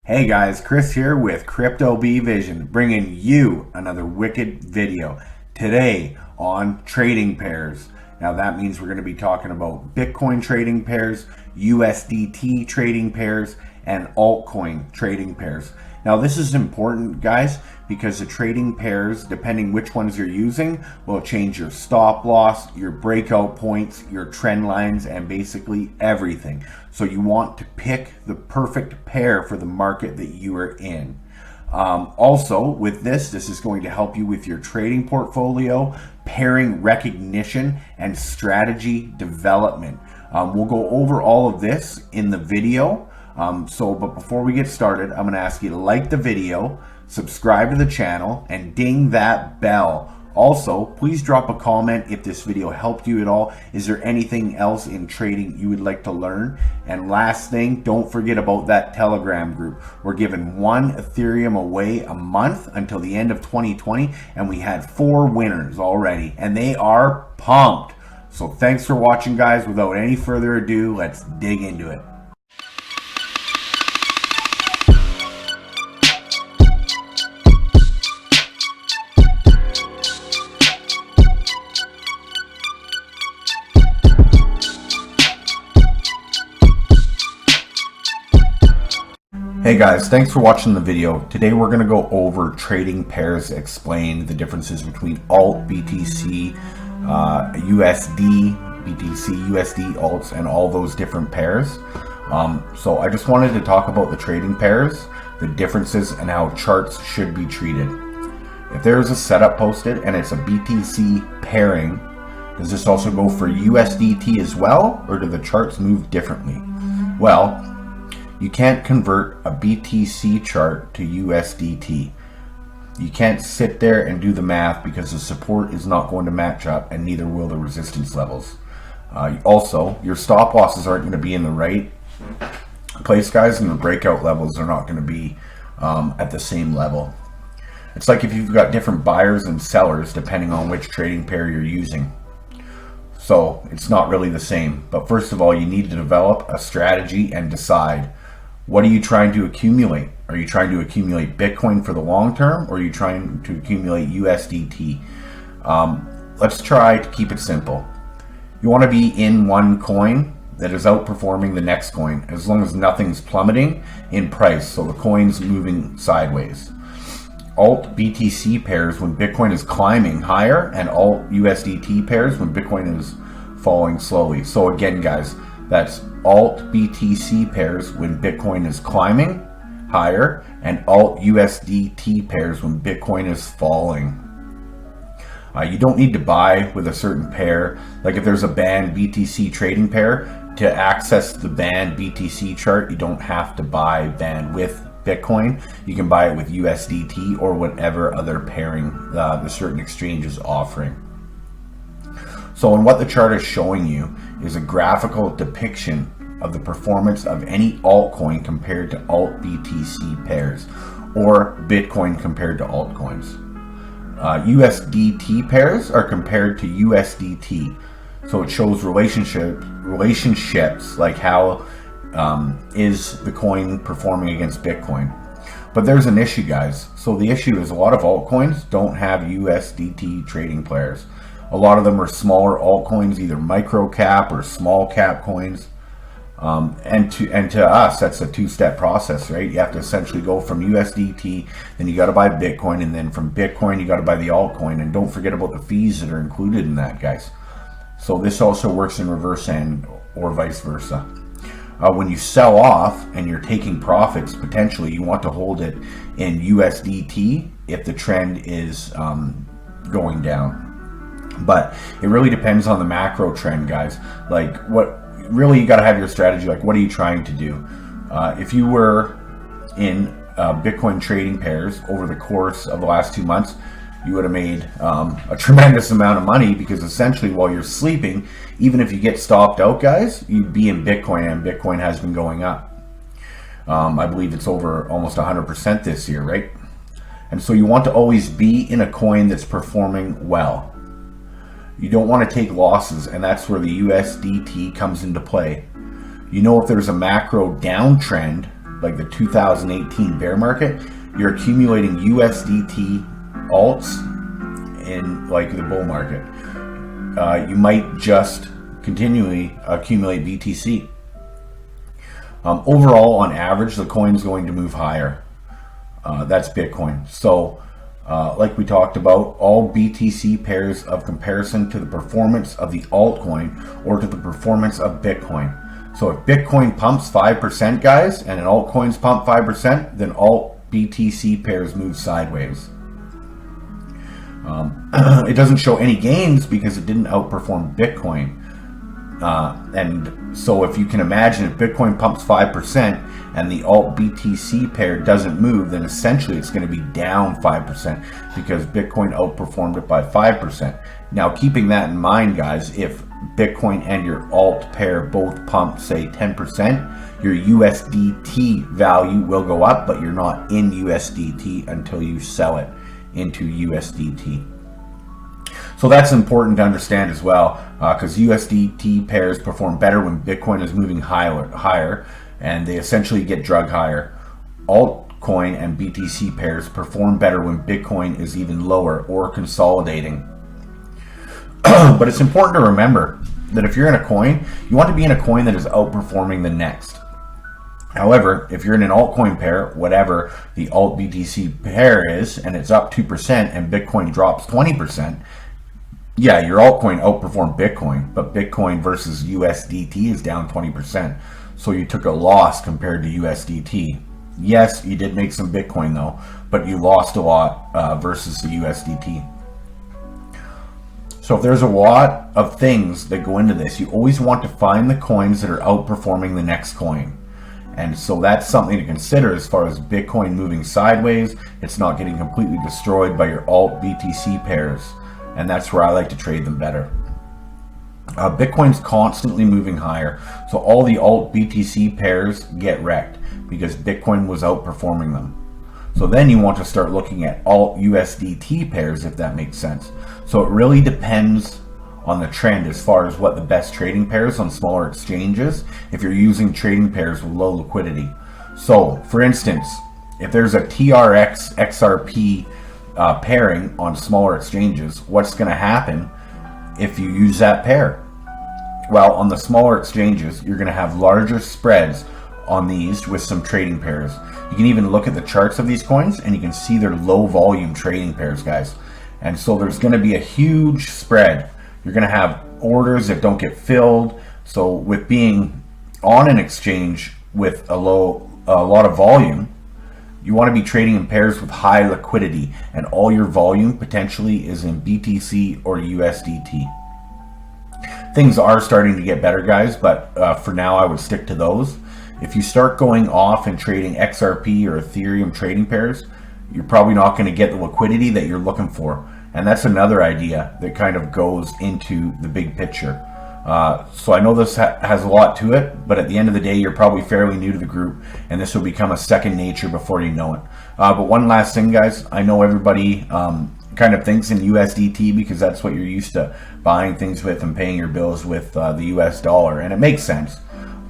Hey guys, Chris here with Crypto Bee Vision, bringing you another wicked video today on trading pairs. Now that means we're going to be talking about Bitcoin trading pairs, USDT trading pairs, and altcoin trading pairs. Now this is important, guys, because the trading pairs, depending which ones you're using, will change your stop loss, your breakout points, your trend lines, and basically everything. So you want to pick the perfect pair for the market that you are in. Also, with this is going to help you with your trading portfolio, pairing recognition, and strategy development. We'll go over all of this in the video. But before we get started, I'm going to ask you to like the video, subscribe to the channel, and ding that bell. Also, please drop a comment if this video helped you at all. Is there anything else in trading you would like to learn? And last thing, don't forget about that Telegram group. We're giving 1 Ethereum away a month until the end of 2020, and we had 4 winners already, and they are pumped. So thanks for watching, guys. Without any further ado, let's dig into it. Hey guys, thanks for watching the video. Today we're going to go over trading pairs, explain the differences between alt, BTC, USD, BTC, USD, alts, and all those different pairs. So I just wanted to talk about the trading pairs, the differences, and how charts should be treated. If there's a setup posted and it's a BTC pairing, does this also go for USDT as well, or do the charts move differently? Well, you can't convert a BTC chart to USDT. You can't sit there and do the math because the support is not going to match up, and neither will the resistance levels. Also, your stop losses aren't going to be in the right place, guys, and the breakout levels are not going to be at the same level. It's like if you've got different buyers and sellers depending on which trading pair you're using. So it's not really the same. But first of all, you need to develop a strategy and decide, what are you trying to accumulate? Are you trying to accumulate Bitcoin for the long term, or are you trying to accumulate USDT? Let's try to keep it simple. You want to be in one coin that is outperforming the next coin, as long as nothing's plummeting in price, so the coin's moving sideways. Alt BTC pairs when Bitcoin is climbing higher, and alt USDT pairs when Bitcoin is falling slowly. So again, guys, that's alt BTC pairs when Bitcoin is climbing higher, and alt USDT pairs when Bitcoin is falling. You don't need to buy with a certain pair. Like if there's a banned BTC trading pair, to access the banned BTC chart, you don't have to buy banned with Bitcoin. You can buy it with USDT or whatever other pairing the certain exchange is offering. So in what the chart is showing you is a graphical depiction of the performance of any altcoin compared to alt BTC pairs, or Bitcoin compared to altcoins. USDT pairs are compared to USDT, so it shows relationships like how is the coin performing against Bitcoin. But there's an issue, guys. So the issue is a lot of altcoins don't have USDT trading pairs. A lot of them are smaller altcoins, either micro cap or small cap coins. And to us, that's a two-step process, right? You have to essentially go from USDT, then you got to buy Bitcoin, and then from Bitcoin you got to buy the altcoin. And don't forget about the fees that are included in that, guys. So this also works in reverse or vice versa. When you sell off and you're taking profits, potentially you want to hold it in USDT if the trend is going down. But it really depends on the macro trend, guys. Like really you got to have your strategy. Like, what are you trying to do? If you were in Bitcoin trading pairs over the course of the last 2 months, you would have made a tremendous amount of money, because essentially while you're sleeping, even if you get stopped out, guys, you'd be in Bitcoin, and Bitcoin has been going up. I believe it's over almost 100% this year, right? And so you want to always be in a coin that's performing well. You don't want to take losses, and that's where the USDT comes into play. You know, if there's a macro downtrend like the 2018 bear market, you're accumulating USDT alts in like the bull market. You might just continually accumulate BTC. Overall, on average, the coin's going to move higher. That's Bitcoin. So, like we talked about, all BTC pairs of comparison to the performance of the altcoin or to the performance of Bitcoin. So if Bitcoin pumps 5%, guys, and an altcoin's pump 5%, then all BTC pairs move sideways. It doesn't show any gains because it didn't outperform Bitcoin. And so if you can imagine, if Bitcoin pumps 5% and the alt BTC pair doesn't move, then essentially it's going to be down 5% because Bitcoin outperformed it by 5%. Now, keeping that in mind, guys, if Bitcoin and your alt pair both pump, say, 10%, your USDT value will go up, but you're not in USDT until you sell it into USDT. So that's important to understand as well, because USDT pairs perform better when Bitcoin is moving higher, and they essentially get drug higher. Altcoin and BTC pairs perform better when Bitcoin is even lower or consolidating. But it's important to remember that if you're in a coin, you want to be in a coin that is outperforming the next. However, if you're in an altcoin pair, whatever the alt BTC pair is, and it's up 2% and Bitcoin drops 20%, yeah, your altcoin outperformed Bitcoin, but Bitcoin versus USDT is down 20%. So you took a loss compared to USDT. Yes, you did make some Bitcoin though, but you lost a lot versus the USDT. So if there's a lot of things that go into this, you always want to find the coins that are outperforming the next coin. And so that's something to consider as far as Bitcoin moving sideways. It's not getting completely destroyed by your alt BTC pairs. And that's where I like to trade them better. Bitcoin's constantly moving higher. So all the alt BTC pairs get wrecked because Bitcoin was outperforming them. So then you want to start looking at alt USDT pairs, if that makes sense. So it really depends on the trend as far as what the best trading pairs on smaller exchanges if you're using trading pairs with low liquidity. So for instance, if there's a TRX XRP pairing on smaller exchanges, what's going to happen if you use that pair? Well, on the smaller exchanges, you're going to have larger spreads on these with some trading pairs. You can even look at the charts of these coins and you can see they're low volume trading pairs, guys. And so there's going to be a huge spread. You're going to have orders that don't get filled. So with being on an exchange with a lot of volume, you want to be trading in pairs with high liquidity, and all your volume potentially is in BTC or USDT. Things are starting to get better, guys, but for now I would stick to those. If you start going off and trading XRP or Ethereum trading pairs, you're probably not going to get the liquidity that you're looking for. And that's another idea that kind of goes into the big picture. So I know this has a lot to it, but at the end of the day, you're probably fairly new to the group, and this will become a second nature before you know it. But one last thing, guys, I know everybody kind of thinks in USDT because that's what you're used to buying things with and paying your bills with the US dollar, and it makes sense.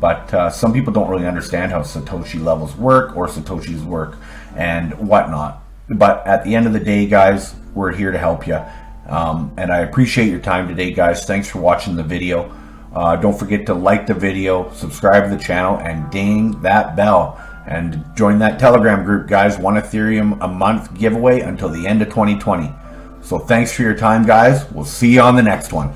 But some people don't really understand how Satoshi levels work or Satoshis work and whatnot. But at the end of the day, guys, we're here to help you. And I appreciate your time today, guys. Thanks for watching the video. Don't forget to like the video, subscribe to the channel, and ding that bell. And join that Telegram group, guys. 1 Ethereum a month giveaway until the end of 2020. So thanks for your time, guys. We'll see you on the next one.